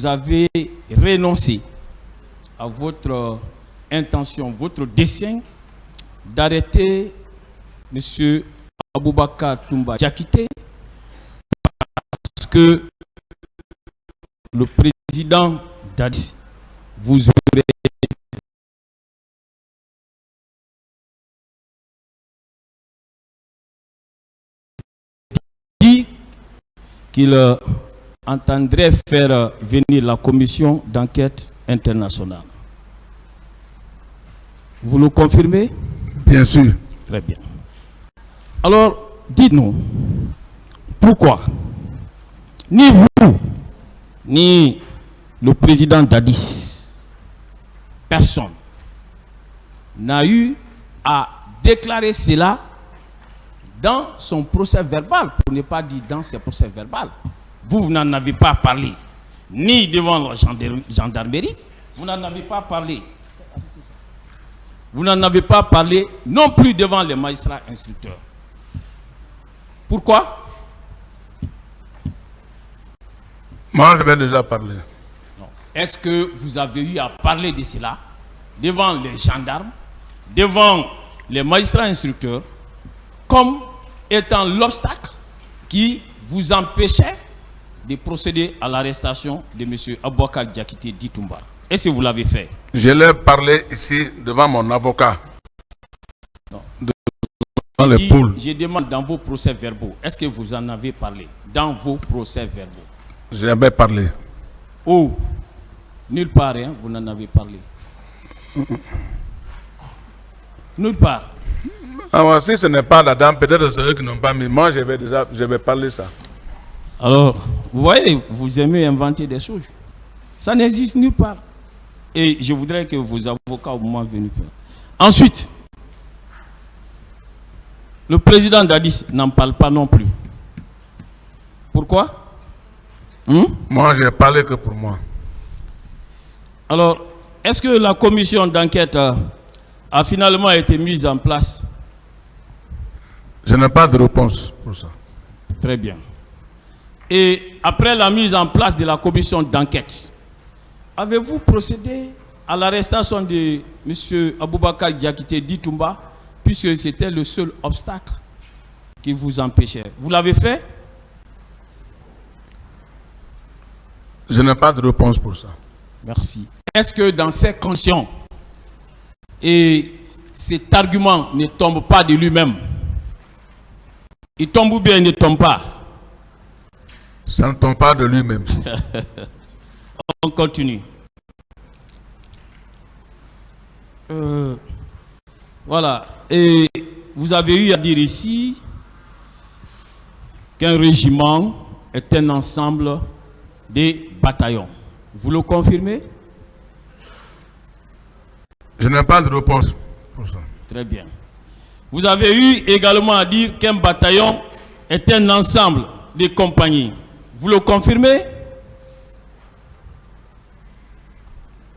vous avez renoncé à votre intention, votre dessein d'arrêter M. Aboubakar Toumba Diakité parce que le président Dadis vous aurait dit qu'il entendrait faire venir la commission d'enquête internationale. Vous le confirmez? Bien sûr. Très bien. Alors, dites-nous, pourquoi ni vous, ni le président Dadis, personne n'a eu à déclarer cela dans son procès verbal, pour ne pas dire dans ses procès verbal. Vous n'en avez pas parlé, ni devant la gendarmerie, vous n'en avez pas parlé. Vous n'en avez pas parlé non plus devant les magistrats instructeurs. Pourquoi? Moi, j'avais déjà parlé. Est-ce que vous avez eu à parler de cela devant les gendarmes, devant les magistrats instructeurs, comme étant l'obstacle qui vous empêchait de procéder à l'arrestation de M. Aboubakar Diakité dit Toumba? Est-ce que vous l'avez fait? Je l'ai parlé ici devant mon avocat. Non. Dans les poules. Je demande dans vos procès verbaux, est-ce que vous en avez parlé? Dans vos procès verbaux. J'avais parlé. Oh, nulle part, hein, vous n'en avez parlé. Nulle part. Alors, si ce n'est pas la dame, peut-être c'est eux qui n'ont pas mis. Moi, j'avais parlé ça. Alors, vous voyez, vous aimez inventer des choses. Ça n'existe nulle part. Et je voudrais que vos avocats au moment venu. Ensuite, le président Dadis n'en parle pas non plus. Pourquoi? Moi, je n'ai parlé que pour moi. Alors, est-ce que la commission d'enquête a finalement été mise en place? Je n'ai pas de réponse pour ça. Très bien. Et après la mise en place de la commission d'enquête, avez-vous procédé à l'arrestation de M. Aboubakar Diakité dit Toumba, puisque c'était le seul obstacle qui vous empêchait? Vous l'avez fait? Je n'ai pas de réponse pour ça. Merci. Est-ce que dans ces conditions, et cet argument ne tombe pas de lui-même? Il tombe ou bien il ne tombe pas? Ça ne tombe pas de lui-même. On continue. Voilà. Et vous avez eu à dire ici qu'un régiment est un ensemble des bataillons. Vous le confirmez? Je n'ai pas de réponse pour ça. Très bien. Vous avez eu également à dire qu'un bataillon est un ensemble de compagnies. Vous le confirmez?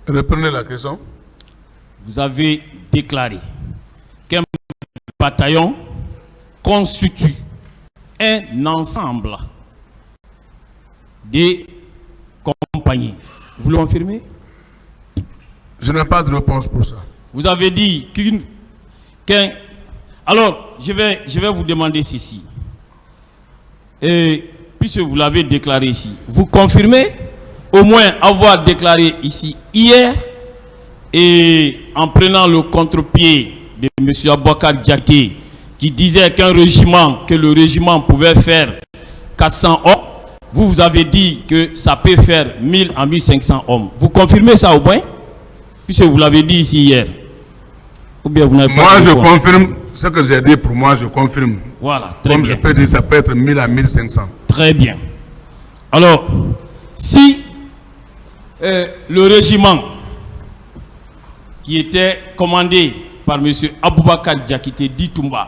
Reprenez la question. Vous avez déclaré qu'un bataillon constitue un ensemble de compagnies. Vous le confirmez? Je n'ai pas de réponse pour ça. Vous avez dit qu'un... Alors, je vais vous demander ceci. Et puisque vous l'avez déclaré ici, vous confirmez au moins avoir déclaré ici hier, et en prenant le contre-pied de M. Aboubakar Diakité, qui disait que le régiment pouvait faire 400 hommes, vous avez dit que ça peut faire 1000 à 1500 hommes. Vous confirmez ça au moins? Puisque vous l'avez dit ici hier. Ou bien vous n'avez pas... Moi, je confirme ce que j'ai dit pour moi, je confirme. Voilà, très Comme bien. je peux dire, ça peut être 1000 à 1500. Très bien. Alors, si le régiment qui était commandé par M. Aboubakar Diakité dit Toumba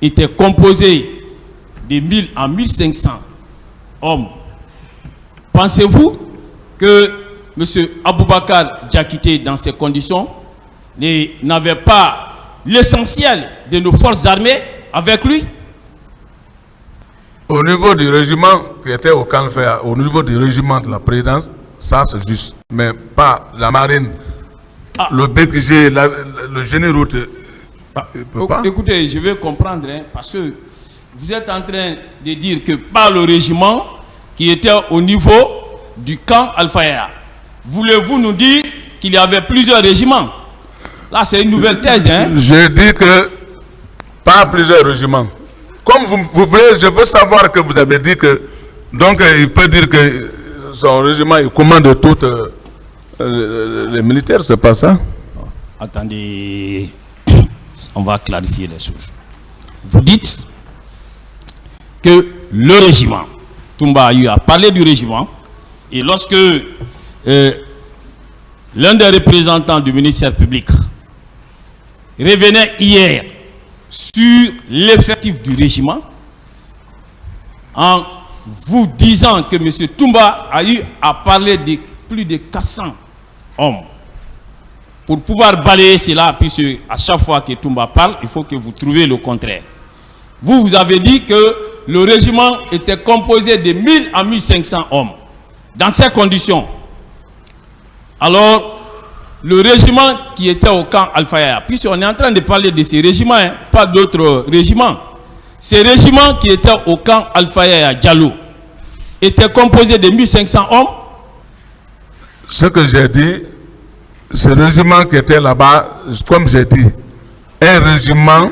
était composé de 1000 à 1500 hommes, pensez-vous que M. Aboubakar Diakité, dans ces conditions, n'avait pas l'essentiel de nos forces armées avec lui? Au niveau du régiment qui était au Calfea, au niveau du régiment de la présidence, Ça, c'est juste. Mais pas la marine. Ah. Le BQG, le génie route, il peut pas. Écoutez, je vais comprendre, hein, parce que vous êtes en train de dire que par le régiment qui était au niveau du camp Al-Fayha, voulez-vous nous dire qu'il y avait plusieurs régiments? Là, c'est une nouvelle thèse. Hein? Je dis que pas plusieurs régiments. Comme vous voulez, je veux savoir que vous avez dit que, donc il peut dire que son régiment il commande toutes les militaires, c'est pas ça? Attendez, on va clarifier les choses. Vous dites que le régiment, Toumba a parlé du régiment, et lorsque l'un des représentants du ministère public revenait hier sur l'effectif du régiment, en vous disant que M. Toumba a eu à parler de plus de 400 hommes. Pour pouvoir balayer cela, puisque à chaque fois que Toumba parle, il faut que vous trouviez le contraire. Vous avez dit que le régiment était composé de 1000 à 1500 hommes. Dans ces conditions, alors, le régiment qui était au camp Al-Fayha, puisqu'on est en train de parler de ces régiments, hein, pas d'autres régiments. Ces régiments qui étaient au camp Al-Fayha à Diallo étaient composés de 1500 hommes. Ce que j'ai dit, ce régiment qui était là-bas, comme j'ai dit, un régiment,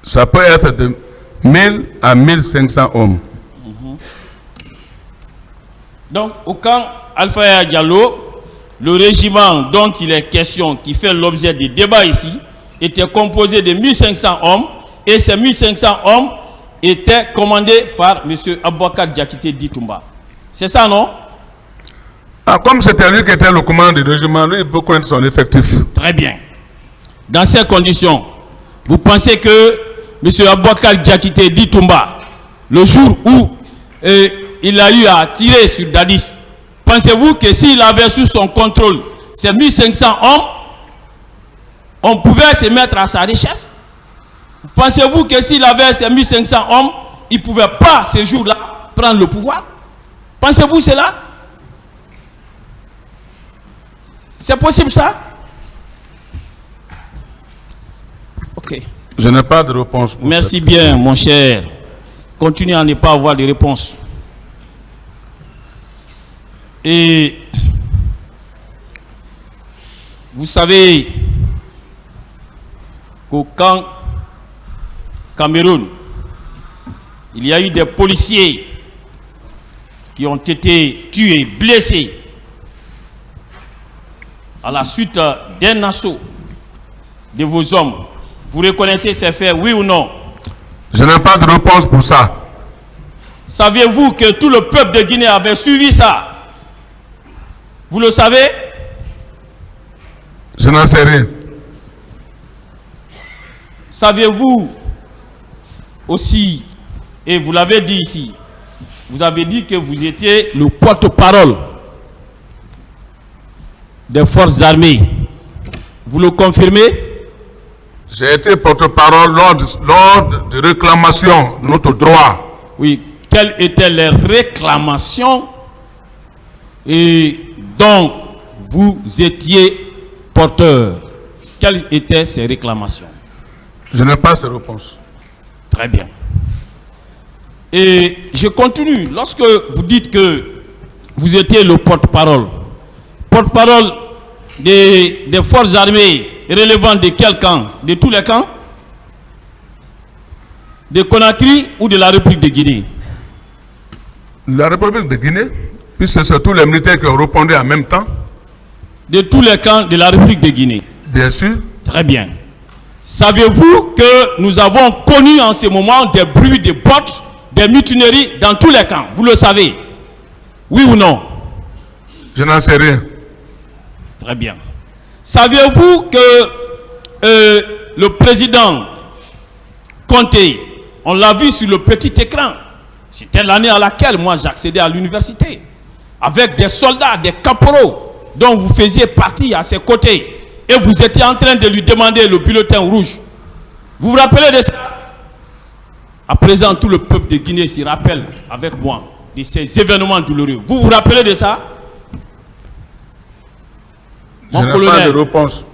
ça peut être de 1000 à 1500 hommes. Donc, au camp Al-Fayha Diallo, le régiment dont il est question, qui fait l'objet des débats ici, était composé de 1500 hommes, et ces 1500 hommes étaient commandés par M. Aboubakar Diakité Di Toumba. C'est ça, non? Ah, comme c'était lui qui était le commandant du régiment, lui, il peut connaître son effectif. Très bien. Dans ces conditions, vous pensez que M. Aboubakar Diakité Di Toumba, le jour où il a eu à tirer sur Dadis, pensez-vous que s'il avait sous son contrôle ces 1500 hommes, on pouvait se mettre à sa richesse? Pensez-vous que s'il avait ces 1500 hommes, il ne pouvait pas ce jour-là prendre le pouvoir? Pensez-vous cela? C'est possible ça? Ok. Je n'ai pas de réponse. Merci bien, mon cher. Continuez à ne pas avoir de réponse. Et vous savez qu'au camp Cameroun, il y a eu des policiers qui ont été tués, blessés à la suite d'un assaut de vos hommes. Vous reconnaissez ces faits, oui ou non? Je n'ai pas de réponse pour ça. Saviez-vous que tout le peuple de Guinée avait suivi ça? Vous le savez? Je n'en sais rien. Saviez-vous aussi, et vous l'avez dit ici, vous avez dit que vous étiez le porte-parole des forces armées. Vous le confirmez? J'ai été porte-parole lors de réclamations de notre droit. Oui. Quelles étaient les réclamations et dont vous étiez porteur? Quelles étaient ces réclamations? Je n'ai pas ces réponses. Très bien. Et je continue. Lorsque vous dites que vous étiez le porte-parole des forces armées relevant de quel camp? De tous les camps? De Conakry ou de la République de Guinée? La République de Guinée, puisque c'est tous les militaires qui ont répondu en même temps. De tous les camps de la République de Guinée? Bien sûr. Très bien. Savez-vous que nous avons connu en ce moment des bruits de bottes, des mutineries dans tous les camps? Vous le savez? Oui ou non? Je n'en sais rien. Très bien. Saviez-vous que le président Conté, on l'a vu sur le petit écran, c'était l'année à laquelle moi j'accédais à l'université, avec des soldats, des caporaux, dont vous faisiez partie à ses côtés, et vous étiez en train de lui demander le bulletin rouge. Vous vous rappelez de ça? À présent, tout le peuple de Guinée s'y rappelle avec moi. de ces événements douloureux. Vous vous rappelez de ça? Je n'ai pas de réponse.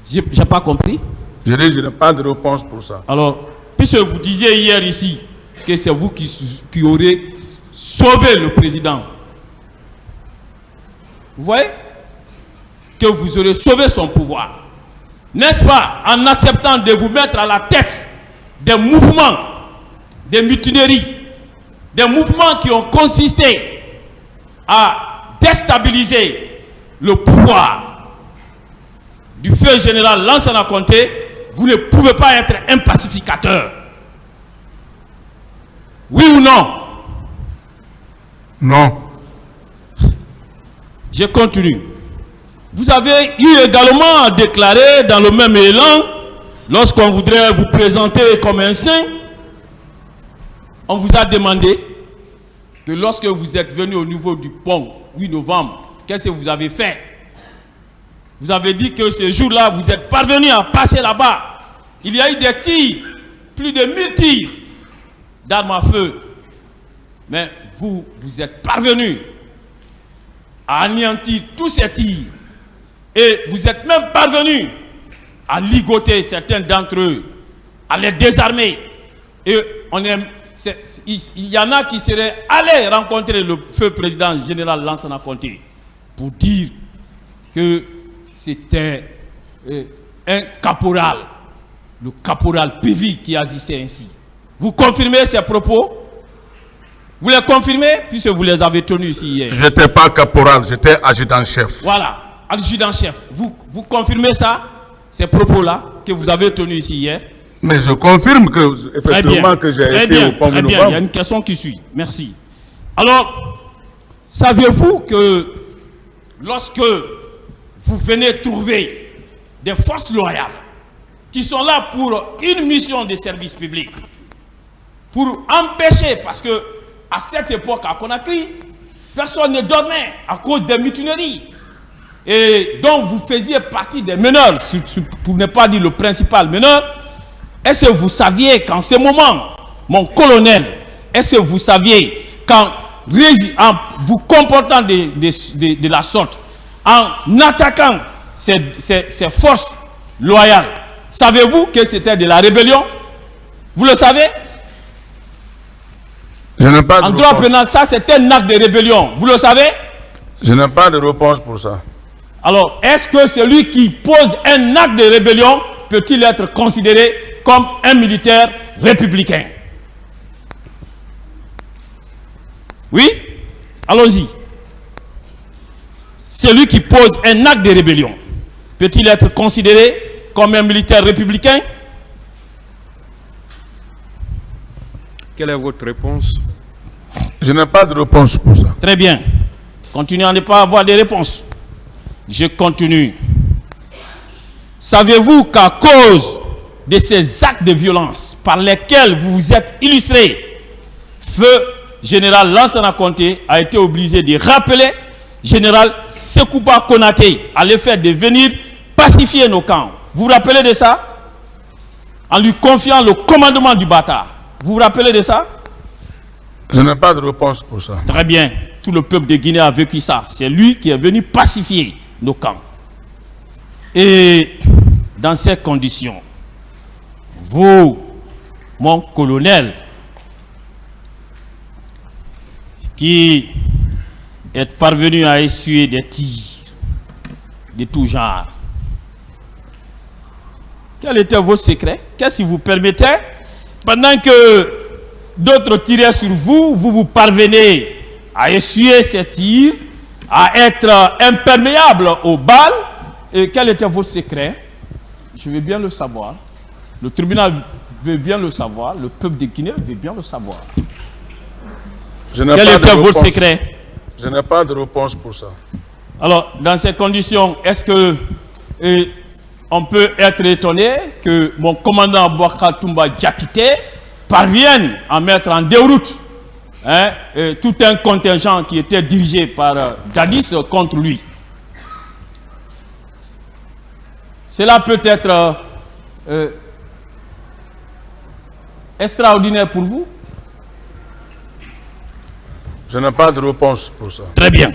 Je n'ai pas compris. Je dis, je n'ai pas de réponse pour ça. Alors, puisque vous disiez hier ici que c'est vous qui aurez sauvé le président, vous voyez que vous aurez sauvé son pouvoir. N'est-ce pas, en acceptant de vous mettre à la tête des mouvements, des mutineries, des mouvements qui ont consisté à déstabiliser le pouvoir du feu général Lansana Conté, vous ne pouvez pas être un pacificateur. Oui ou non? Non. Je continue. Vous avez eu également à déclarer dans le même élan, lorsqu'on voudrait vous présenter comme un saint, on vous a demandé que lorsque vous êtes venu au niveau du pont 8 novembre, qu'est-ce que vous avez fait? Vous avez dit que ce jour-là, vous êtes parvenu à passer là-bas. Il y a eu des tirs, plus de 1000 tirs d'armes à feu. Mais vous êtes parvenu à anéantir tous ces tirs. Et vous êtes même parvenu à ligoter certains d'entre eux, à les désarmer. Et il y en a qui seraient allés rencontrer le feu président général Lansana Conté pour dire que c'était un caporal, le caporal Pivi qui agissait ainsi. Vous confirmez ces propos? Vous les confirmez puisque vous les avez tenus ici hier? Je n'étais pas caporal, j'étais adjudant-chef. Voilà, adjudant-chef. Vous confirmez ça, ces propos-là que vous avez tenus ici hier? Mais je confirme que, effectivement, que j'ai été au pont de novembre. Il y a une question qui suit. Merci. Alors, saviez-vous que lorsque vous venez trouver des forces loyales qui sont là pour une mission de service public, pour empêcher, parce que à cette époque à Conakry, personne ne dormait à cause des mutineries. Et donc vous faisiez partie des meneurs, pour ne pas dire le principal meneur. Est-ce que vous saviez qu'en ce moment, mon colonel, est-ce que vous saviez qu'en vous comportant de la sorte, en attaquant ces forces loyales, savez-vous que c'était de la rébellion? Vous le savez? Je n'ai pas de en droit réponse. pénal, ça c'est un acte de rébellion. Vous le savez? Je n'ai pas de réponse pour ça. Alors, est-ce que celui qui pose un acte de rébellion peut-il être considéré comme un militaire républicain? Oui? Allons-y. Celui qui pose un acte de rébellion peut-il être considéré comme un militaire républicain? Quelle est votre réponse? Je n'ai pas de réponse pour ça. Très bien. Continuez à ne pas avoir de réponses. Je continue. Savez-vous qu'à cause de ces actes de violence par lesquels vous vous êtes illustré, feu général Lansana Conté a été obligé de rappeler général Sekouba Konaté à l'effet de venir pacifier nos camps. Vous vous rappelez de ça? En lui confiant le commandement du bâtard. Vous vous rappelez de ça? Je n'ai pas de réponse pour ça. Très bien. Tout le peuple de Guinée a vécu ça. C'est lui qui est venu pacifier nos camps. Et dans ces conditions, vous, mon colonel, qui êtes parvenu à essuyer des tirs de tout genre, quel était vos secrets? Qu'est-ce qui vous permettait, pendant que d'autres tiraient sur vous, vous parvenez à essuyer ces tirs, à être imperméable aux balles? Et quel était votre secret? Je veux bien le savoir. Le tribunal veut bien le savoir. Le peuple de Guinée veut bien le savoir. Quel était votre secret? Je n'ai pas de réponse pour ça. Alors, dans ces conditions, est-ce que on peut être étonné que mon commandant Bouakar Toumba Diakité parvienne à mettre en déroute tout un contingent qui était dirigé par Dadis contre lui? Cela peut être extraordinaire pour vous. Je n'ai pas de réponse pour ça. Très bien.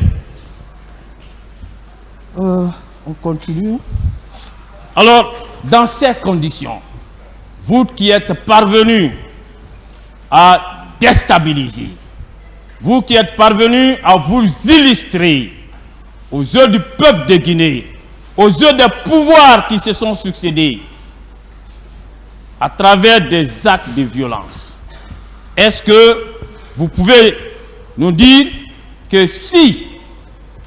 On continue. Alors, dans ces conditions, vous qui êtes parvenus à déstabiliser, vous qui êtes parvenus à vous illustrer aux yeux du peuple de Guinée, aux yeux des pouvoirs qui se sont succédés, à travers des actes de violence, est-ce que vous pouvez nous dire que si,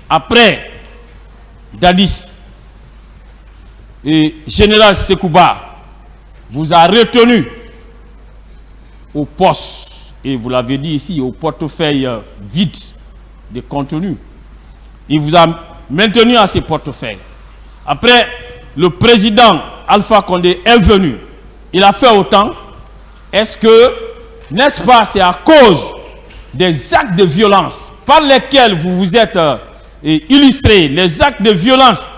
après Dadis, et Général Sekouba vous a retenu au poste, et vous l'avez dit ici, au portefeuille vide de contenu, il vous a maintenu à ce portefeuille. Après, le président Alpha Condé est venu, il a fait autant. Est-ce que, n'est-ce pas, c'est à cause des actes de violence par lesquels vous vous êtes illustrés, les actes de violence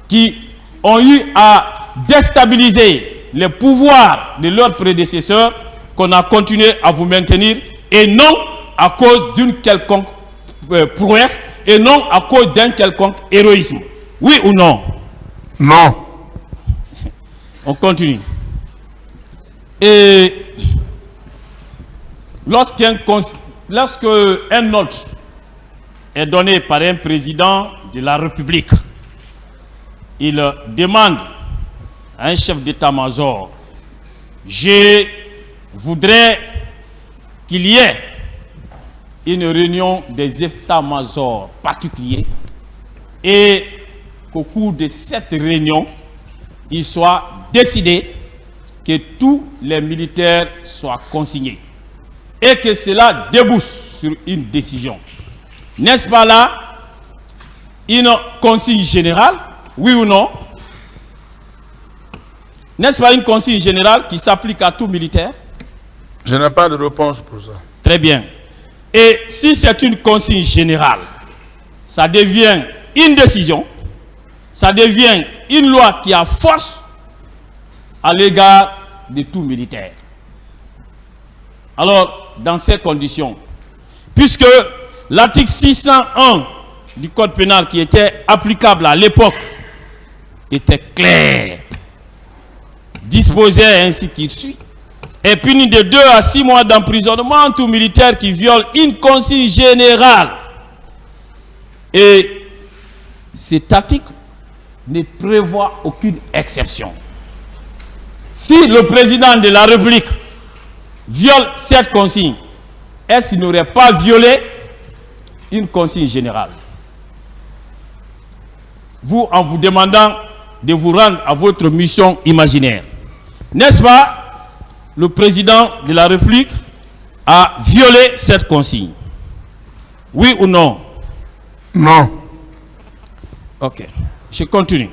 qui ont eu à déstabiliser les pouvoirs de leurs prédécesseurs, qu'on a continué à vous maintenir, et non à cause d'une quelconque prouesse, et non à cause d'un quelconque héroïsme? Oui ou non? Non. On continue. Et lorsqu'un autre est donné par un président de la République, il demande à un chef d'état-major: je voudrais qu'il y ait une réunion des états-majors particuliers et qu'au cours de cette réunion, il soit décidé que tous les militaires soient consignés et que cela débouche sur une décision. N'est-ce pas là une consigne générale? Oui ou non? N'est-ce pas une consigne générale qui s'applique à tout militaire? Je n'ai pas de réponse pour ça. Très bien. Et si c'est une consigne générale, ça devient une décision, ça devient une loi qui a force à l'égard de tout militaire. Alors, dans ces conditions, puisque l'article 601 du Code pénal qui était applicable à l'époque était clair, disposait ainsi qu'il suit, est puni de 2 à 6 mois d'emprisonnement tout militaire qui viole une consigne générale. Et cet article ne prévoit aucune exception. Si le président de la République viole cette consigne, est-ce qu'il n'aurait pas violé une consigne générale? Vous, en vous demandant de vous rendre à votre mission imaginaire, n'est-ce pas, le président de la République a violé cette consigne? Oui ou non? Non. Ok, je continue.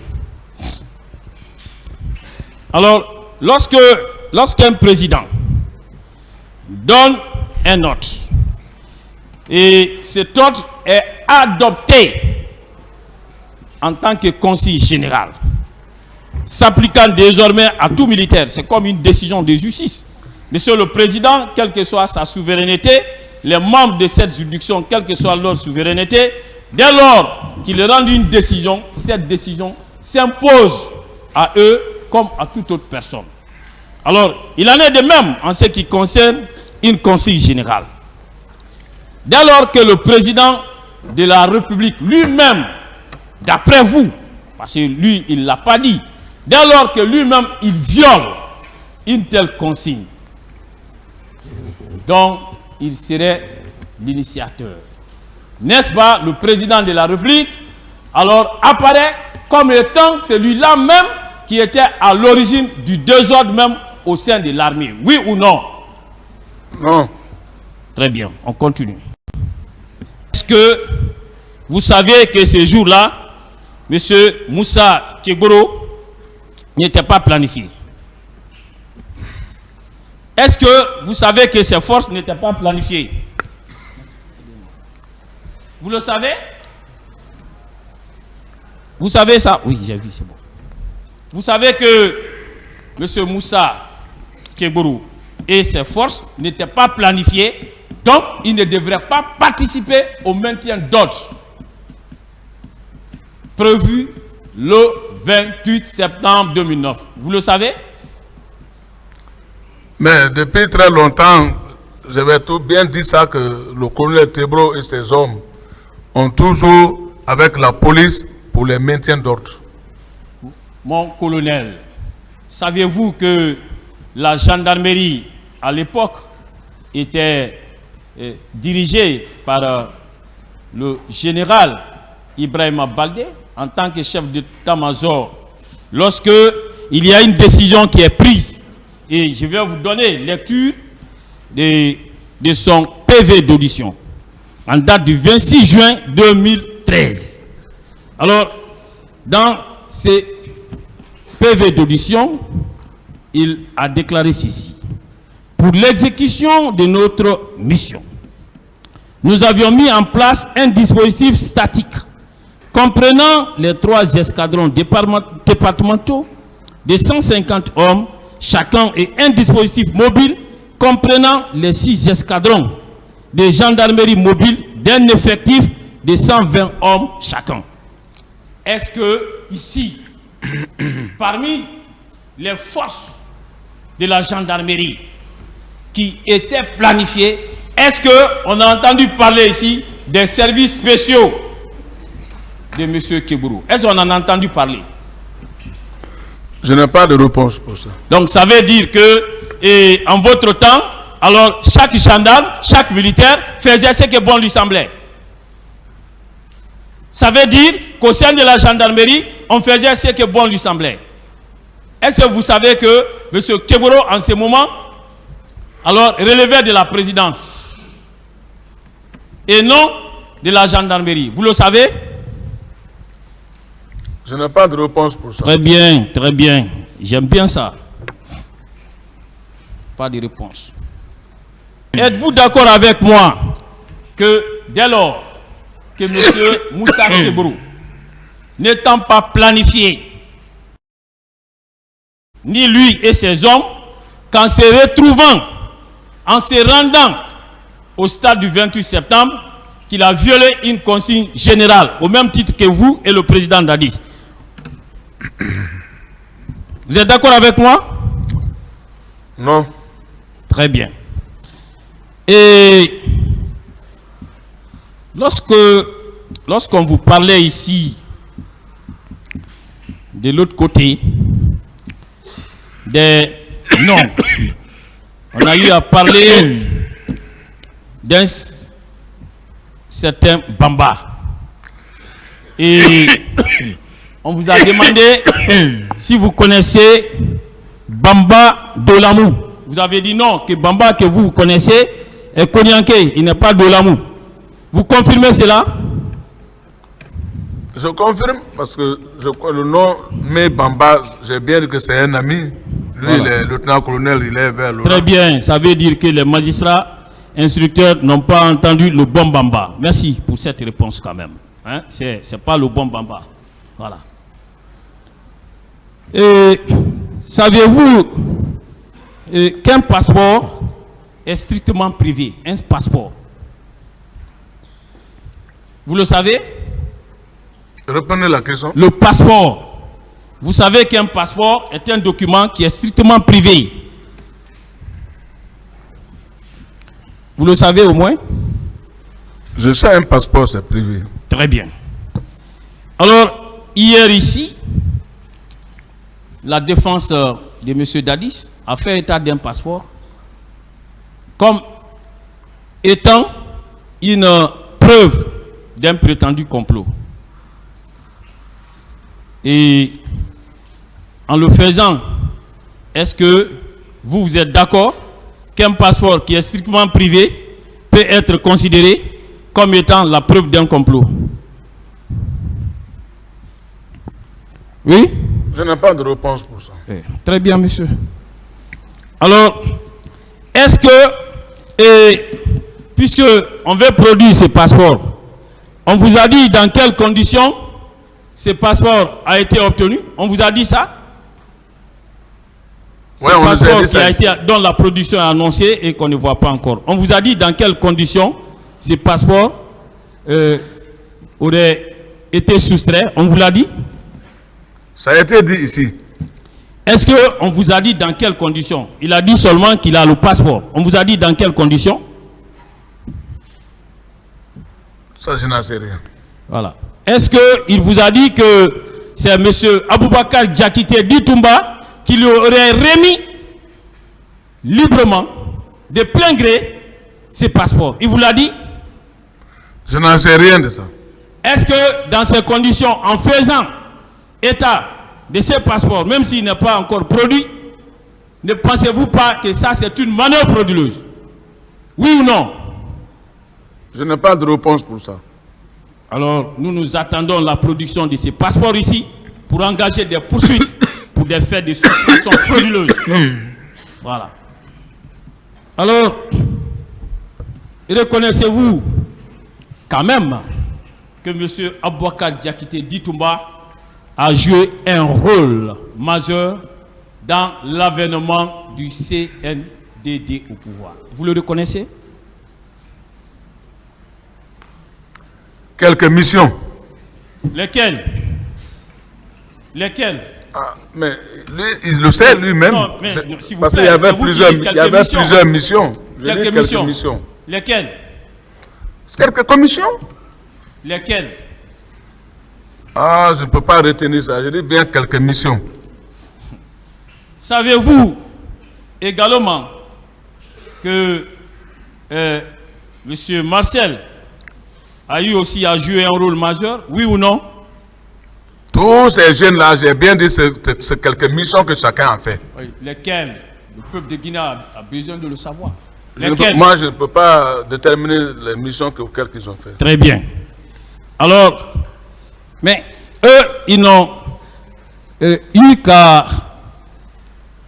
Alors, lorsqu'un président donne un ordre et cet ordre est adopté en tant que consigne générale, s'appliquant désormais à tout militaire, c'est comme une décision de justice. Monsieur le Président, quelle que soit sa souveraineté, les membres de cette juridiction, quelle que soit leur souveraineté, dès lors qu'ils rendent une décision, cette décision s'impose à eux comme à toute autre personne. Alors, il en est de même en ce qui concerne une consigne générale. Dès lors que le président de la République lui-même, d'après vous, parce que lui, il ne l'a pas dit, dès lors que lui-même, il viole une telle consigne, donc il serait l'initiateur. N'est-ce pas, le président de la République, alors apparaît comme étant celui-là même qui était à l'origine du désordre même au sein de l'armée. Oui ou non? Non. Très bien, on continue. Est-ce que vous savez que ce jour-là, M. Moussa Tchegboro n'était pas planifié? Est-ce que vous savez que ces forces n'étaient pas planifiées? Vous le savez? Vous savez ça? Oui, j'ai vu, c'est bon. Vous savez que M. Moussa Tchegboro et ses forces n'étaient pas planifiées Donc, il ne devrait pas participer au maintien d'ordre prévu le 28 septembre 2009. Vous le savez? Mais depuis très longtemps, j'avais tout bien dit ça, que le colonel Tebro et ses hommes ont toujours avec la police pour le maintien d'ordre. Mon colonel, saviez-vous que la gendarmerie à l'époque était dirigée par le général Ibrahima Baldé en tant que chef d'état-major? Lorsque il y a une décision qui est prise, et je vais vous donner lecture de son PV d'audition en date du 26 juin 2013. Alors, dans ces PV d'audition, il a déclaré ceci: pour l'exécution de notre mission, nous avions mis en place un dispositif statique comprenant les 3 escadrons départementaux de 150 hommes chacun et un dispositif mobile comprenant les 6 escadrons de gendarmerie mobile d'un effectif de 120 hommes chacun. Est-ce que ici, parmi les forces de la gendarmerie qui étaient planifiées, est-ce qu'on a entendu parler ici des services spéciaux de M. Kebrou? Est-ce qu'on en a entendu parler? Je n'ai pas de réponse pour ça. Donc ça veut dire que en votre temps, alors chaque gendarme, chaque militaire faisait ce que bon lui semblait. Ça veut dire qu'au sein de la gendarmerie, on faisait ce que bon lui semblait. Est-ce que vous savez que M. Kebrou, en ce moment, alors relevait de la présidence et non de la gendarmerie? Vous le savez? Je n'ai pas de réponse pour ça. Très bien, très bien. J'aime bien ça. Pas de réponse. Êtes-vous d'accord avec moi que dès lors que M. Moussa Kebrou, n'étant pas planifié, ni lui et ses hommes, qu'en se retrouvant, en se rendant au stade du 28 septembre, qu'il a violé une consigne générale, au même titre que vous et le président Dadis? Vous êtes d'accord avec moi? Non. Très bien. Et lorsqu'on vous parlait ici, de l'autre côté, des noms, on a eu à parler d'un certain Bamba. Et on vous a demandé si vous connaissez Bamba Dolamou. Vous avez dit non, que Bamba que vous connaissez est Konyanké, il n'est pas Dolamou. Vous confirmez cela? Je confirme parce que le nom mais Bamba, j'ai bien dit que c'est un ami. Lui, voilà. Il est lieutenant-colonel, il est vers le... Très bien, ça veut dire que les magistrats instructeurs n'ont pas entendu le bon Bamba. Merci pour cette réponse quand même. Hein? C'est pas le bon Bamba. Voilà. Savez-vous qu'un passeport est strictement privé? Un passeport. Vous le savez? Reprenez la question. Le passeport. Vous savez qu'un passeport est un document qui est strictement privé. Vous le savez au moins? Je sais, un passeport c'est privé. Très bien. Alors, hier ici, la défense de M. Dadis a fait état d'un passeport comme étant une preuve d'un prétendu complot. Et en le faisant, est-ce que vous êtes d'accord qu'un passeport qui est strictement privé peut être considéré comme étant la preuve d'un complot? Oui? Je n'ai pas de réponse pour ça. Très bien, monsieur. Alors, est-ce que, puisque on veut produire ces passeports, on vous a dit dans quelles conditions ce passeport a été obtenu? On vous a dit ça? Ce passeport dont la production est annoncée et qu'on ne voit pas encore. On vous a dit dans quelles conditions ces passeports auraient été soustraits. On vous l'a dit? Ça a été dit ici. Est-ce qu'on vous a dit dans quelles conditions? Il a dit seulement qu'il a le passeport. On vous a dit dans quelles conditions? Ça, je n'en sais rien. Voilà. Est-ce qu'il vous a dit que c'est M. Aboubakar Diakité Ditumba qui lui aurait remis librement, de plein gré, ses passeports? Il vous l'a dit? Je n'en sais rien de ça. Est-ce que dans ces conditions, en faisant état de ces passeports, même s'il n'est pas encore produit, ne pensez-vous pas que ça c'est une manœuvre frauduleuse? Oui ou non? Je n'ai pas de réponse pour ça. Alors, nous attendons la production de ces passeports ici pour engager des poursuites pour des faits de souscription frauduleuse. Voilà. Alors, reconnaissez-vous quand même que M. Aboubakar Diakité Ditumba a joué un rôle majeur dans l'avènement du CNDD au pouvoir? Vous le reconnaissez? Quelques missions. Lesquelles? Lesquelles? Ah, mais lui, il le sait lui-même. Parce qu'il y avait plusieurs missions. Quelques missions. Lesquelles? Quelques commissions. Lesquelles? Ah, je ne peux pas retenir ça. Je dis bien quelques missions. Savez-vous également que M. Marcel a eu aussi à jouer un rôle majeur, oui ou non? Tous ces jeunes-là, j'ai bien dit, c'est quelques missions que chacun a fait. Oui, lesquelles? Le peuple de Guinée a besoin de le savoir. Moi, je ne peux pas déterminer les missions auxquelles ils ont fait. Très bien. Alors, mais eux, ils n'ont eu qu'à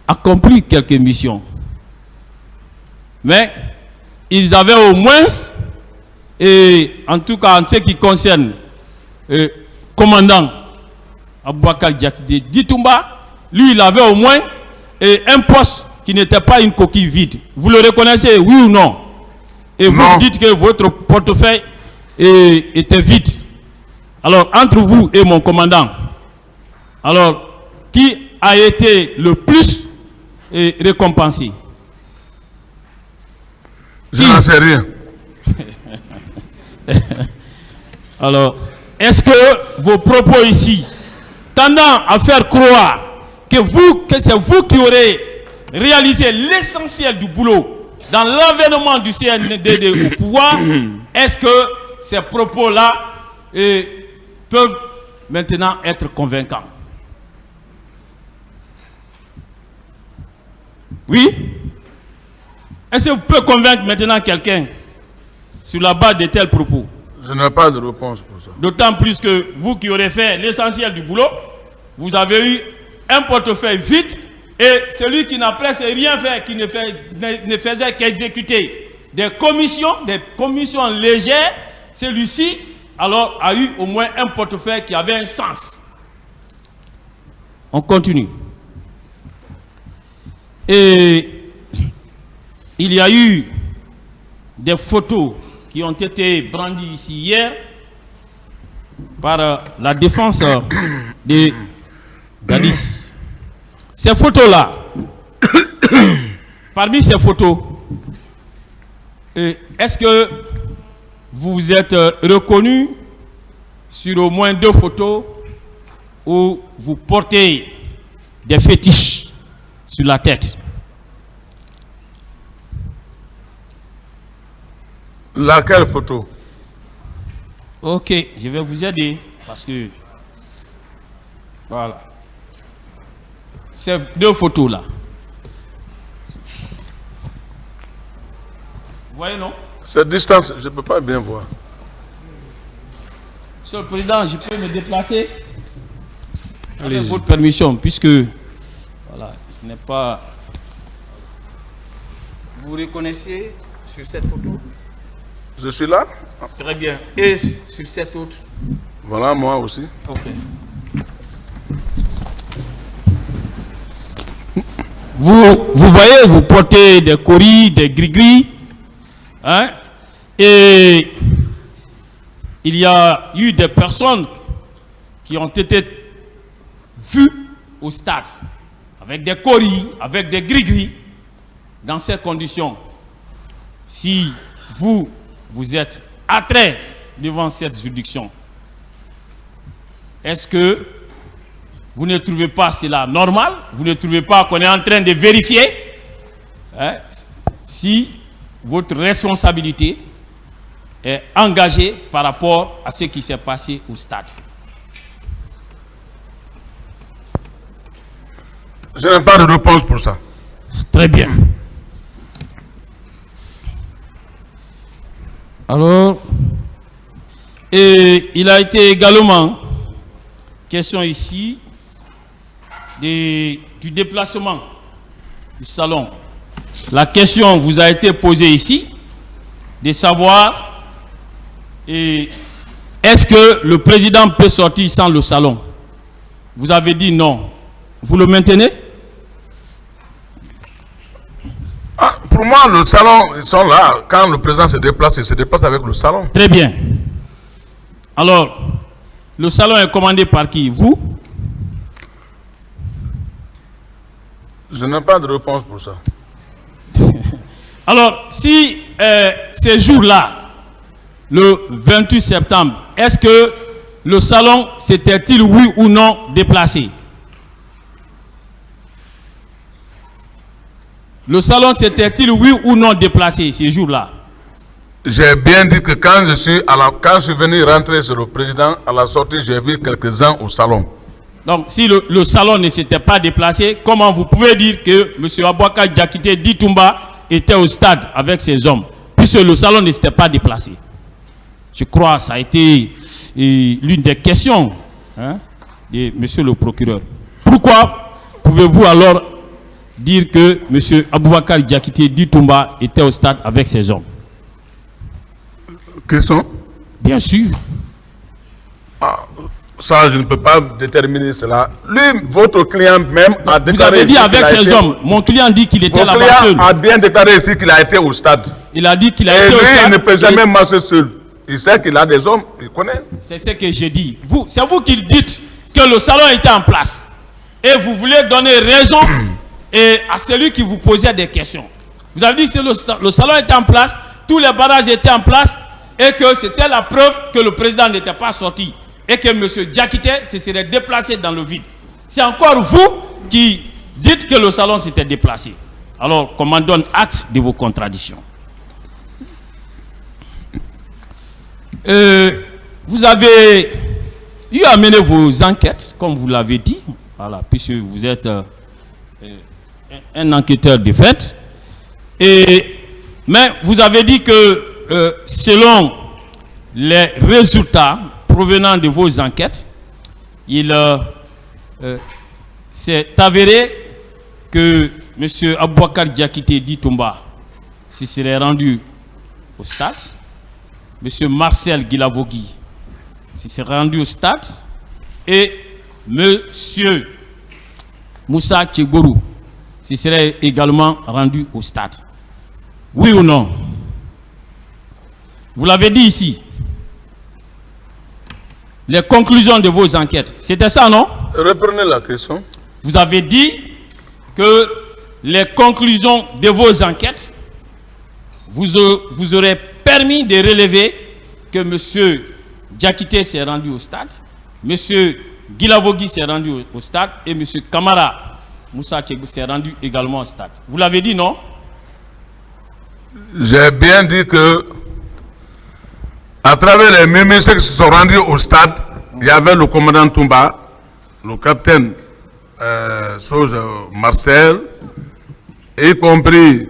accomplir quelques missions. Mais ils avaient au moins, et en tout cas en ce qui concerne commandant Aboubakar Diakité Ditumba, lui il avait au moins un poste qui n'était pas une coquille vide. Vous le reconnaissez, oui ou non? Et non. Vous dites que votre portefeuille était vide. Alors entre vous et mon commandant, alors qui a été le plus récompensé? Je n'en sais rien. Alors, est-ce que vos propos ici, tendant à faire croire que c'est vous qui aurez réalisé l'essentiel du boulot dans l'avènement du CNDD au pouvoir, est-ce que ces propos-là peuvent maintenant être convaincants? Oui? Est-ce que vous pouvez convaincre maintenant quelqu'un sur la base de tels propos? Je n'ai pas de réponse pour ça. D'autant plus que vous qui aurez fait l'essentiel du boulot, vous avez eu un portefeuille vide et celui qui n'a presque rien fait, qui ne faisait qu'exécuter des commissions légères, celui-ci alors a eu au moins un portefeuille qui avait un sens. On continue. Et il y a eu des photos qui ont été brandies ici hier par la défense de Dadis. Ces photos-là, parmi ces photos, est-ce que vous êtes reconnu sur au moins 2 photos où vous portez des fétiches sur la tête? Laquelle photo? Ok, je vais vous aider parce que voilà. Ces 2 photos là. Vous voyez, non? Cette distance, je ne peux pas bien voir. Monsieur le Président, je peux me déplacer avec votre permission, puisque voilà, je n'ai pas. Vous reconnaissez sur cette photo? Je suis là. Très bien. Et sur cette autre? Voilà, moi aussi. Ok. vous voyez, vous portez des coris, des gris-gris. Hein, et il y a eu des personnes qui ont été vues au stade avec des coris, avec des gris-gris. Dans ces conditions, si vous êtes attrait devant cette juridiction, est-ce que vous ne trouvez pas cela normal? Vous ne trouvez pas qu'on est en train de vérifier si votre responsabilité est engagée par rapport à ce qui s'est passé au stade? Je n'ai pas de réponse pour ça. Très bien. Alors, et il a été également question ici du déplacement du salon. La question vous a été posée ici de savoir est-ce que le président peut sortir sans le salon? Vous avez dit non. Vous le maintenez? Pour moi, le salon, ils sont là. Quand le président se déplace, il se déplace avec le salon. Très bien. Alors, le salon est commandé par qui? Vous? Je n'ai pas de réponse pour ça. Alors, si ces jours-là, le 28 septembre, est-ce que le salon s'était-il oui ou non déplacé? Le salon s'était-il oui ou non déplacé ces jours-là? J'ai bien dit que quand je suis venu rentrer sur le président, à la sortie, j'ai vu quelques-uns au salon. Donc, si le salon ne s'était pas déplacé, comment vous pouvez dire que M. Abouakar Diakité Ditumba était au stade avec ses hommes, puisque le salon ne s'était pas déplacé? Je crois que ça a été l'une des questions de M. le procureur. Pourquoi pouvez-vous alors dire que M. Abouakar Diakité Ditumba était au stade avec ses hommes? Question? Bien sûr. Ça, je ne peux pas déterminer cela. Lui, votre client même a déclaré... Vous avez dit avec ses hommes. Mon client dit qu'il était là-bas seul. Mon client a bien déclaré ici qu'il a été au stade. Il a dit qu'il a été au stade. Et lui, il ne peut jamais marcher seul. Il sait qu'il a des hommes, il connaît. C'est ce que j'ai dit. C'est vous qui dites que le salon était en place. Et vous voulez donner raison à celui qui vous posait des questions. Vous avez dit que le salon était en place, tous les barrages étaient en place, et que c'était la preuve que le président n'était pas sorti. Et que M. Diakité se serait déplacé dans le vide. C'est encore vous qui dites que le salon s'était déplacé. Alors, qu'on m'en donne acte de vos contradictions. Vous avez eu à mener vos enquêtes, comme vous l'avez dit, voilà, puisque vous êtes un enquêteur de fait. Mais vous avez dit que selon les résultats provenant de vos enquêtes, il s'est avéré que M. Abouakar Diakité Ditumba se serait rendu au stade. M. Marcel Guilavogui se serait rendu au stade. Et M. Moussa Tchegbourou se serait également rendu au stade. Oui ou non? Vous l'avez dit ici. Les conclusions de vos enquêtes, c'était ça, non? Reprenez la question. Vous avez dit que les conclusions de vos enquêtes vous auraient permis de relever que M. Diakité s'est rendu au stade, M. Guilavogui s'est rendu au stade et M. Kamara Moussa Tchegbourou s'est rendu également au stade. Vous l'avez dit, non? J'ai bien dit que à travers les ministres qui se sont rendus au stade, il y avait le commandant Toumba, le capitaine Marcel, y compris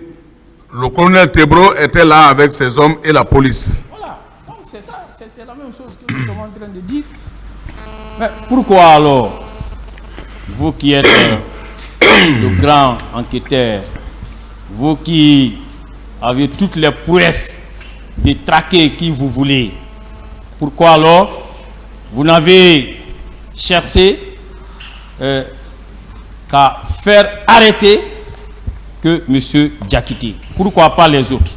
le colonel Tebro était là avec ses hommes et la police. Voilà, c'est ça, c'est la même chose que nous sommes en train de dire. Mais pourquoi alors, vous qui êtes le grand enquêteur, vous qui avez toutes les prouesses de traquer qui vous voulez, pourquoi alors vous n'avez cherché qu'à faire arrêter que M. Diakité. Pourquoi pas les autres?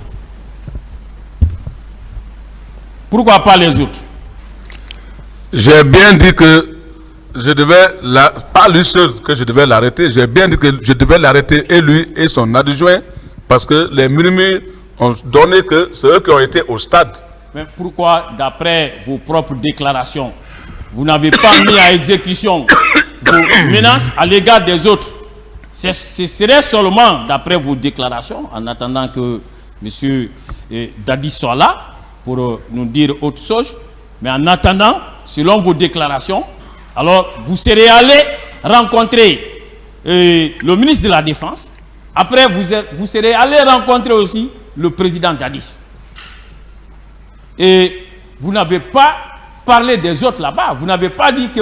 Pourquoi pas les autres? J'ai bien dit que je devais, pas lui seul que je devais l'arrêter, j'ai bien dit que je devais l'arrêter et lui et son adjoint, parce que les murmures ont donné que c'est eux qui ont été au stade. Mais pourquoi, d'après vos propres déclarations, vous n'avez pas mis à exécution vos menaces à l'égard des autres? Ce serait seulement d'après vos déclarations, en attendant que M. Dadis soit là pour nous dire autre chose. Mais en attendant, selon vos déclarations, alors vous serez allé rencontrer le ministre de la Défense. Après, vous serez allé rencontrer aussi le président Dadis. Et vous n'avez pas parlé des autres là-bas. Vous n'avez pas dit que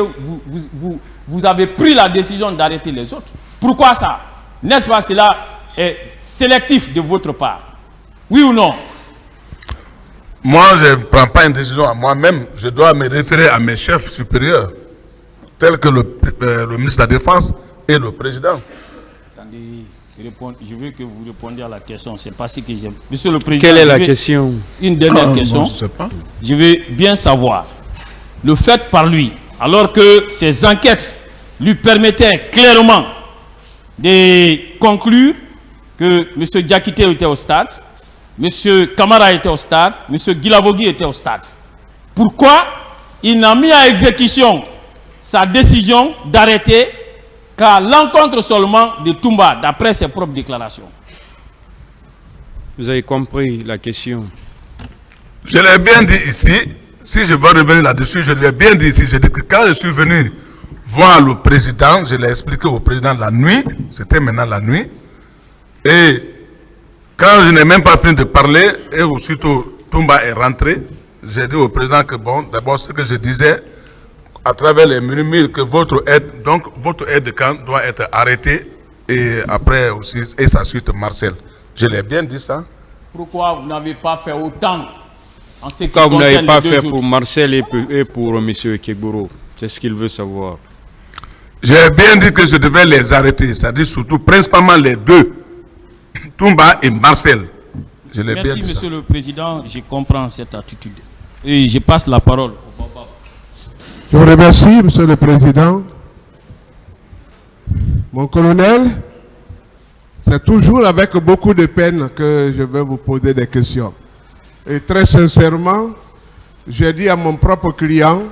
vous avez pris la décision d'arrêter les autres. Pourquoi ça? N'est-ce pas cela est sélectif de votre part? Oui ou non? Moi, je ne prends pas une décision à moi-même. Je dois me référer à mes chefs supérieurs, tels que le ministre de la Défense et le président. Attendez, je veux que vous répondiez à la question. C'est pas ce que j'aime. Monsieur le Président, Quelle est la question? Une dernière question. Bon, je sais pas. Je veux bien savoir le fait par lui, alors que ses enquêtes lui permettaient clairement de conclure que M. Diakité était au stade, M. Camara était au stade, M. Guilavogui était au stade. Pourquoi il n'a mis à exécution sa décision d'arrêter qu'à l'encontre seulement de Toumba, d'après ses propres déclarations? Vous avez compris la question. Je l'ai bien dit ici, si je veux revenir là-dessus, je l'ai bien dit ici, j'ai dit que quand je suis venu voir le président, je l'ai expliqué au président la nuit, c'était maintenant la nuit, et quand je n'ai même pas fini de parler, et aussitôt Toumba est rentré, j'ai dit au président que bon, d'abord ce que je disais, à travers les murmures, que votre aide de camp doit être arrêtée, et après aussi, et sa suite Marcel. Je l'ai bien dit ça. Pourquoi vous n'avez pas fait autant en ce qui Quand vous n'avez concerne pas les fait deux pour autres? Marcel et pour M. Kegboro, c'est ce qu'il veut savoir. J'ai bien dit que je devais les arrêter, c'est-à-dire surtout, principalement les deux, Toumba et Marcel. Je l'ai bien Merci, dit ça. Monsieur le Président, je comprends cette attitude. Et je passe la parole au Baba. Je vous remercie, Monsieur le Président. Mon colonel, c'est toujours avec beaucoup de peine que je vais vous poser des questions. Et très sincèrement, j'ai dit à mon propre client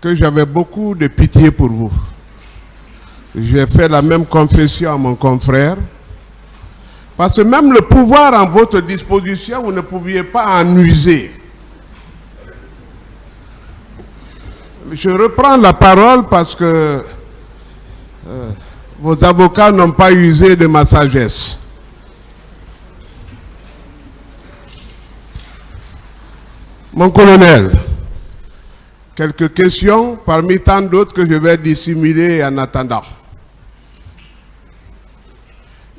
que j'avais beaucoup de pitié pour vous. J'ai fait la même confession à mon confrère. Parce que même le pouvoir en votre disposition, vous ne pouviez pas en user. Je reprends la parole parce que vos avocats n'ont pas usé de ma sagesse. Mon colonel, quelques questions parmi tant d'autres que je vais dissimuler en attendant.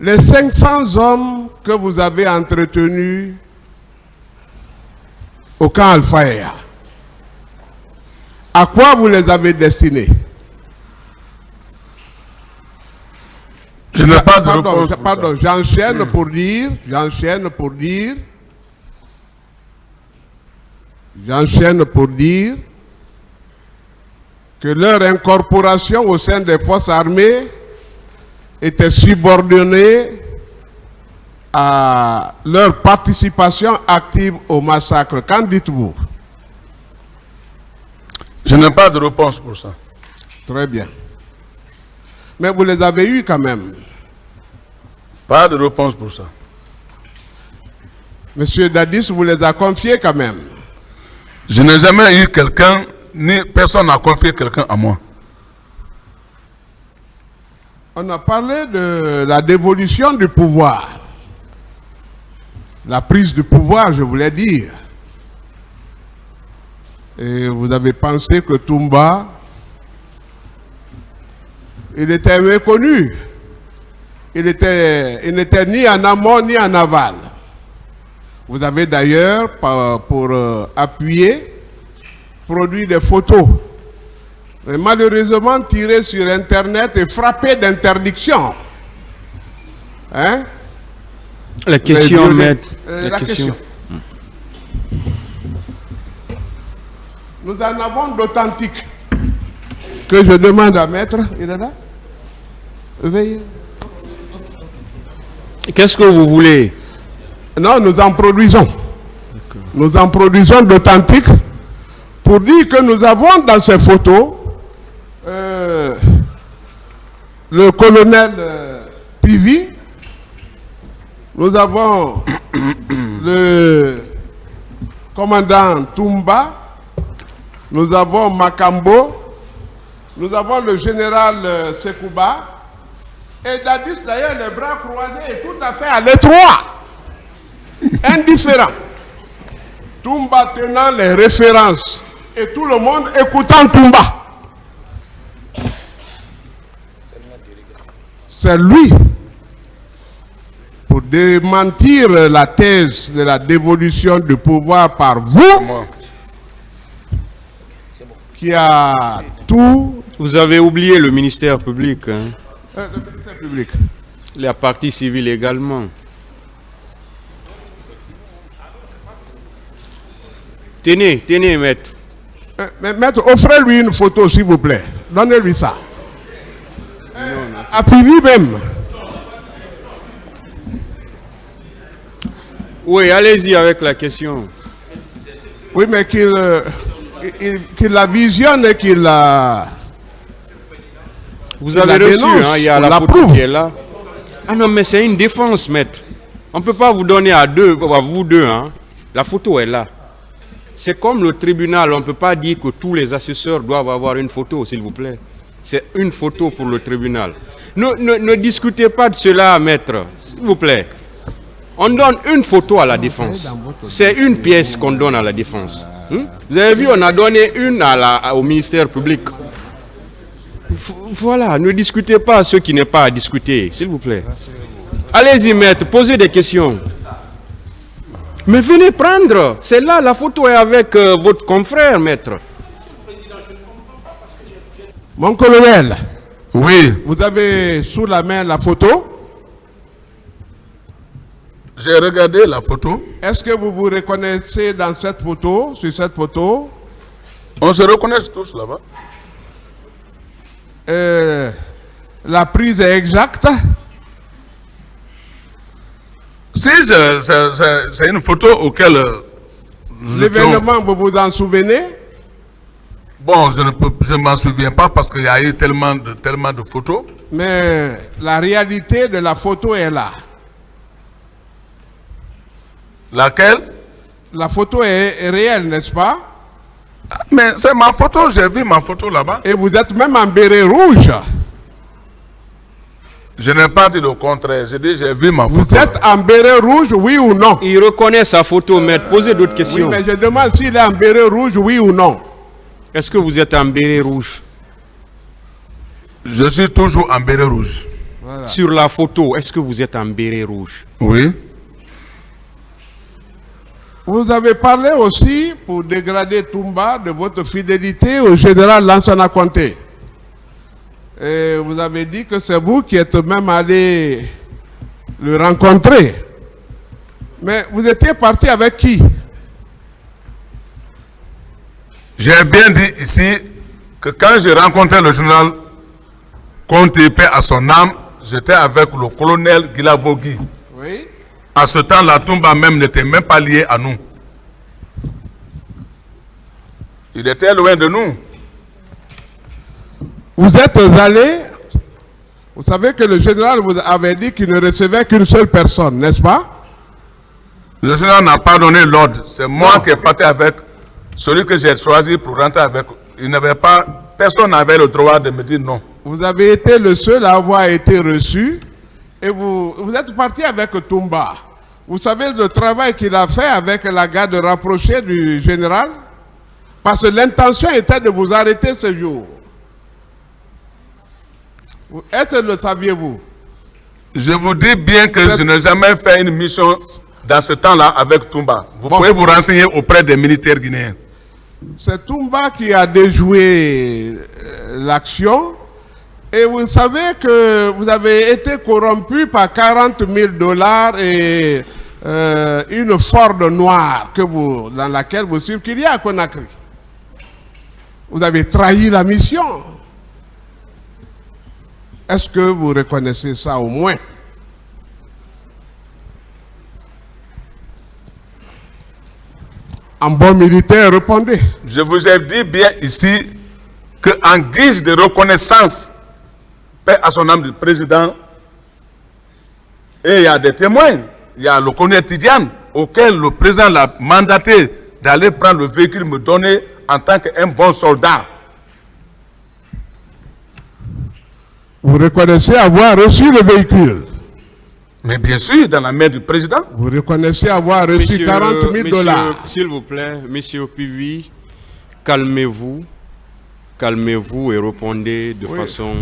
Les 500 hommes que vous avez entretenus au camp Al-Faya, à quoi vous les avez destinés? Je n'ai pas de réponse. Pardon, j'enchaîne pour dire que leur incorporation au sein des forces armées était subordonnée à leur participation active au massacre. Qu'en dites-vous? Je n'ai pas de réponse pour ça. Très bien. Mais vous les avez eus quand même. Pas de réponse pour ça. Monsieur Dadis vous les a confiés quand même. Je n'ai jamais eu quelqu'un, ni personne n'a confié quelqu'un à moi. On a parlé de la dévolution du pouvoir. La prise du pouvoir, je voulais dire. Et vous avez pensé que Toumba, il était méconnu. Il n'était ni en amont ni en aval. Vous avez d'ailleurs, pour appuyer, produit des photos. Mais malheureusement tirées sur Internet et frappées d'interdiction. Hein? La question, durées. maître. La question. Nous en avons d'authentiques que je demande à maître. Il est là? Veuillez. Qu'est-ce que vous voulez? Non, nous en produisons. Nous en produisons d'authentiques pour dire que nous avons dans ces photos le colonel Pivi, nous avons le commandant Toumba, nous avons Makambo, nous avons le général Sekouba, et Dadis d'ailleurs les bras croisés et tout à fait à l'étroit, indifférent. Toumba tenant les références et tout le monde écoutant Toumba. C'est lui, pour démentir la thèse de la dévolution du pouvoir par vous, qui a tout... Vous avez oublié le ministère public. Hein? Le ministère public. La partie civile également. Tenez, tenez, maître. Mais maître, offrez-lui une photo, s'il vous plaît. Donnez-lui ça. À Pivi même. Oui, allez-y avec la question. Oui, mais qu'il la visionne et qu'il la... Vous avez reçu, hein, il y a la photo prouve. qui est là. Ah non, mais c'est une défense, maître. On ne peut pas vous donner à vous deux. Hein. La photo est là. C'est comme le tribunal, on ne peut pas dire que tous les assesseurs doivent avoir une photo, s'il vous plaît. C'est une photo pour le tribunal. Ne discutez pas de cela, maître, s'il vous plaît. On donne une photo à la défense. C'est une pièce qu'on donne à la défense. Vous avez vu, on a donné une au ministère public. Voilà, ne discutez pas ce qui n'est pas à discuter, s'il vous plaît. Allez-y, maître, posez des questions. Mais venez prendre. C'est là, la photo est avec votre confrère, maître. Mon colonel, Oui, vous avez sous la main la photo. j'ai regardé la photo. Est-ce que vous vous reconnaissez dans cette photo, sur cette photo? On se reconnaît tous là-bas. La prise est exacte. Si c'est une photo auquel... L'événement, vous vous en souvenez? Bon, je ne m'en souviens pas parce qu'il y a eu tellement de photos. Mais la réalité de la photo est là. Laquelle? La photo est réelle, n'est-ce pas? Mais c'est ma photo, j'ai vu ma photo là-bas. Et vous êtes même en béret rouge. Je n'ai pas dit le contraire, j'ai dit j'ai vu ma photo. Vous êtes en béret rouge, oui ou non? Il reconnaît sa photo, maître. Posez d'autres Oui, questions. mais je demande s'il est en béret rouge, oui ou non? Est-ce que vous êtes en béret rouge? Je suis toujours en béret rouge. Voilà. Sur la photo, est-ce que vous êtes en béret rouge? Oui. Vous avez parlé aussi, pour dégrader Toumba, de votre fidélité au général Lansana Conté. Et vous avez dit que c'est vous qui êtes même allé le rencontrer. Mais vous étiez parti avec qui? J'ai bien dit ici que quand j'ai rencontré le général Conté, paix à son âme, j'étais avec le colonel Guilavogui. Oui. À ce temps, la Toumba même n'était même pas liée à nous. Il était loin de nous. Vous êtes allé, vous savez que le général vous avait dit qu'il ne recevait qu'une seule personne, n'est-ce pas? Le général n'a pas donné l'ordre. C'est moi qui est parti avec celui que j'ai choisi pour rentrer avec. Il n'avait pas, personne n'avait le droit de me dire non. Vous avez été le seul à avoir été reçu et vous êtes parti avec Toumba. Vous savez le travail qu'il a fait avec la garde rapprochée du général? Parce que l'intention était de vous arrêter ce jour. Est-ce que le saviez-vous? Je vous dis bien que je n'ai jamais fait une mission dans ce temps-là avec Toumba. Vous pouvez vous renseigner auprès des militaires guinéens. C'est Toumba qui a déjoué l'action Et vous savez que vous avez été corrompu par 40 000 $ et une Ford noire dans laquelle vous circuliez à Conakry. Vous avez trahi la mission. Est-ce que vous reconnaissez ça au moins? En bon militaire, répondez. Je vous ai dit bien ici qu'en guise de reconnaissance, paix à son âme du président, et il y a des témoins, il y a le colonel Tidiane, auquel le président l'a mandaté d'aller prendre le véhicule, me donner en tant qu'un bon soldat. Vous reconnaissez avoir reçu le véhicule? Mais bien sûr, dans la main du président. Vous reconnaissez avoir reçu 40 000 $? S'il vous plaît, monsieur Pivi, calmez-vous. Calmez-vous et répondez de façon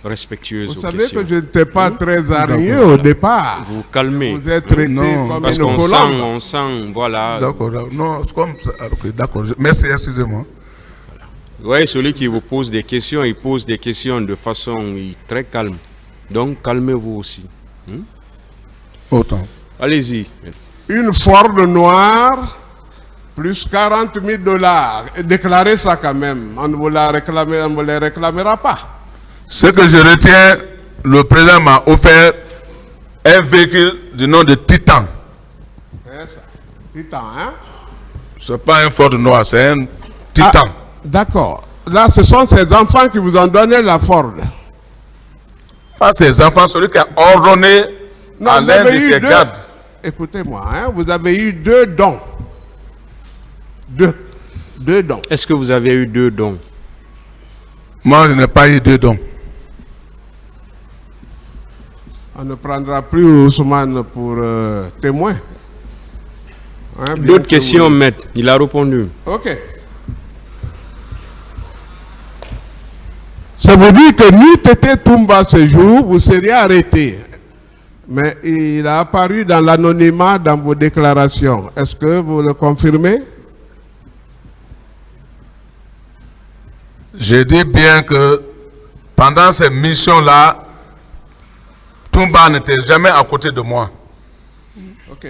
respectueuse aux questions. Vous savez que je n'étais pas très hargneux au départ. Vous calmez. Vous êtes traité comme parce une qu'on colombe. on sent, voilà. D'accord, non, c'est comme ça. Okay, d'accord, merci, excusez-moi. Vous voyez, celui qui vous pose des questions, il pose des questions de façon très calme. Donc, calmez-vous aussi. Autant. Allez-y. Une Ford noire, plus 40 000 $. Déclarez ça quand même. On ne vous les réclamera pas. Ce que je retiens, le président m'a offert un véhicule du nom de Titan. C'est ça. Titan, hein? Ce n'est pas un Ford noir, c'est un Titan. Ah, d'accord. Là, ce sont ces enfants qui vous ont donné la Ford. Pas ces enfants, celui qui a ordonné à l'un de ses gardes. Écoutez-moi, hein, vous avez eu 2 dons. Deux dons. Est-ce que vous avez eu 2 dons? Moi, je n'ai pas eu 2 dons. On ne prendra plus Ousmane pour témoin. Hein, D'autres questions, maître. Il a répondu. Ok. Ça veut dire que n'eût été Toumba ce jour, vous seriez arrêté. Mais il a apparu dans l'anonymat dans vos déclarations. Est-ce que vous le confirmez? Je dis bien que pendant ces missions-là, Toumba n'était jamais à côté de moi. Ok.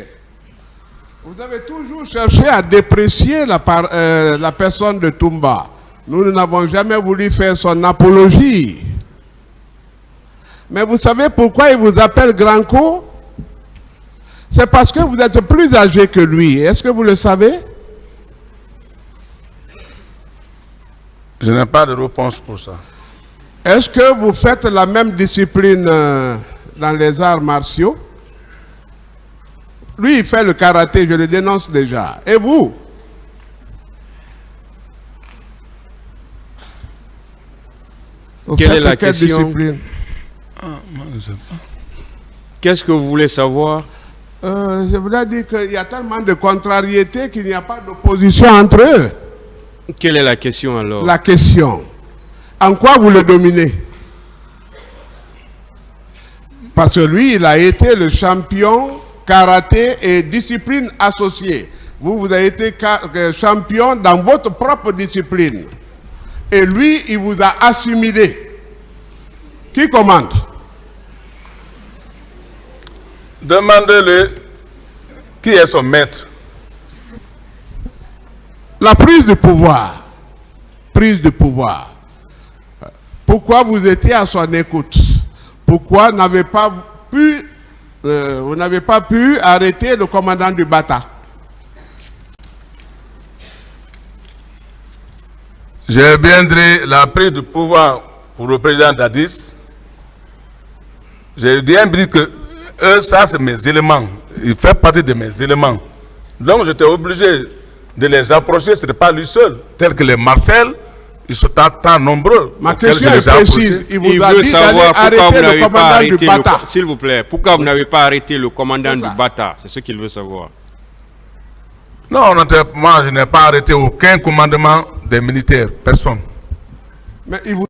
Vous avez toujours cherché à déprécier la personne de Toumba. Nous n'avons jamais voulu faire son apologie. Mais vous savez pourquoi il vous appelle Granco? C'est parce que vous êtes plus âgé que lui. Est-ce que vous le savez? Je n'ai pas de réponse pour ça. Est-ce que vous faites la même discipline dans les arts martiaux? Lui, il fait le karaté, je le dénonce déjà. Et vous? Quelle est la question? Qu'est-ce que vous voulez savoir? Je voulais dire qu'il y a tellement de contrariétés qu'il n'y a pas d'opposition entre eux. Quelle est la question alors? La question. En quoi vous le dominez? Parce que lui, il a été le champion karaté et discipline associée. Vous, vous avez été champion dans votre propre discipline. Et lui, il vous a assimilé. Qui commande? Demandez-le qui est son maître. La prise de pouvoir. Prise de pouvoir. Pourquoi vous étiez à son écoute? Pourquoi vous n'avez pas pu arrêter le commandant du Bata? J'ai bien dit la prise de pouvoir pour le président Dadis. J'ai bien dit que ça c'est mes éléments. Il fait partie de mes éléments. Donc j'étais obligé de les approcher. Ce n'est pas lui seul. Tel que les Marcel, ils sont tant nombreux. Ma question est précise. Il vous a dit d'aller arrêter le commandant du Bata. S'il vous plaît, pourquoi vous n'avez pas arrêté le commandant du Bata? C'est ce qu'il veut savoir. Non, moi je n'ai pas arrêté aucun commandement des militaires. Personne. Mais il vous